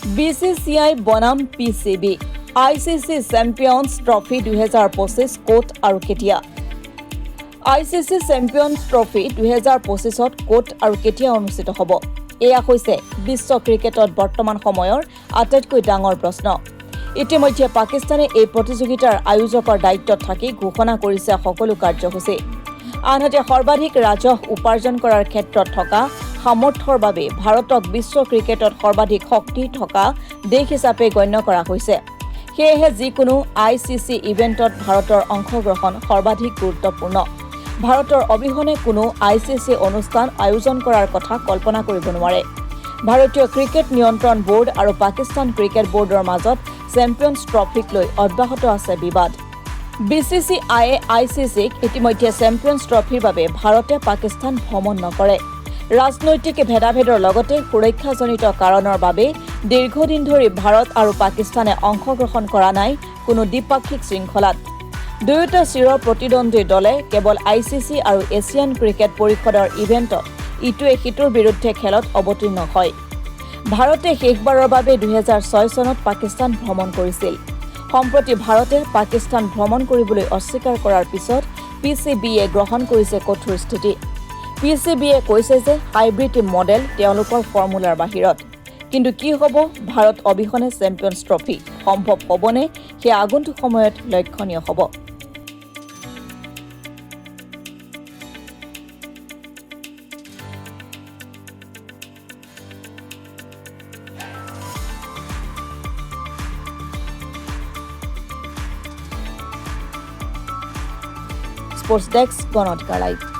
BCCI বনাম PCB ICC champions trophy 2025 ক'ত আৰু কেতিয়া ICC চেম্পিয়নছ ট্ৰফি 2025ত ক'ত আৰু কেতিয়া অনুষ্ঠিত হ'ব এয়া হৈছে বিশ্ব ক্ৰিকেটত বৰ্তমান সময়ৰ আটাইতকৈ ডাঙৰ প্ৰশ্ন ইতিমধ্যে পাকিস্তানে এই প্ৰতিযোগিতাৰ আয়োজকৰ দায়িত্বত থাকি ঘোষণা কৰিছে সকলো কাৰ্যসূচী আনহাতে সৰ্বাধিক ৰাজহ উপাৰ্জন কৰাৰ ক্ষেত্ৰত থকা সামৰ্থ্যৰ বাবে ভাৰতক বিশ্ব ক্ৰিকেটত সৰ্বাধিক শক্তি থকা দেশ হিচাপে গণ্য কৰা হৈছে সেয়েহে যিকোনো ICC ইভেণ্টত ভাৰতৰ অংশগ্ৰহণ সৰ্বাধিক গুৰুত্বপূৰ্ণ ভাৰতৰ অবিহনে কোনো ICC অনুষ্ঠান আয়োজন কৰাৰ কথা কল্পনা কৰিব নোৱাৰে ভাৰতীয় ক্ৰিকেট নিয়ন্ত্ৰণ বোৰ্ড আৰু পাকিস্তান ক্ৰিকেট বোৰ্ডৰ মাজত চেম্পিয়নছ ট্ৰফিক লৈ অব্যাহত আছে বিবাদ BCCI ICCক ইতিমধ্যে চেম্পিয়নছ ট্ৰফিৰ বাবে ভাৰতে পাকিস্তান ভ্ৰমণ নকৰে ৰাজনৈতিক ভেদাভেদৰ লগতে সুৰক্ষাজনিত কাৰণৰ বাবে দীৰ্ঘদিন ধৰি ভাৰত আৰু পাকিস্তানে অংশগ্ৰহণ কৰা নাই কোনো দ্বিপাক্ষিক শৃংখলাত দুয়োটা চিৰ প্ৰতিদ্বন্দ্বী দলে কেৱল ICC আৰু এছিয়ান ক্ৰিকেট পৰিষদৰ ইভেণ্টত ইটোৱে সিটোৰ বিৰুদ্ধে খেলত অৱতীৰ্ণ হয় ভাৰতে শেষবাৰৰ বাবে 2006 চনত পাকিস্তান ভ্ৰমণ কৰিছিল সম্প্ৰতি ভাৰতে পাকিস্তান ভ্ৰমণ কৰিবলৈ অস্বীকাৰ কৰাৰ পিছত PCBয়ে গ্ৰহণ কৰিছে কঠোৰ স্থিতি PCBয়ে কৈছে যে হাইব্ৰিড মডেল তেওঁলোকৰ ফৰ্মুলাৰ বাহিৰত কিন্তু কি হ'ব ভাৰত অবিহনে চেম্পিয়নছ ট্ৰফি সম্ভৱ হ'বনে সেই আগন্তুক সময়ত লক্ষণীয় হ'ব স্পোৰ্টস ডেস্ক গণঅধিকাৰ লাইভ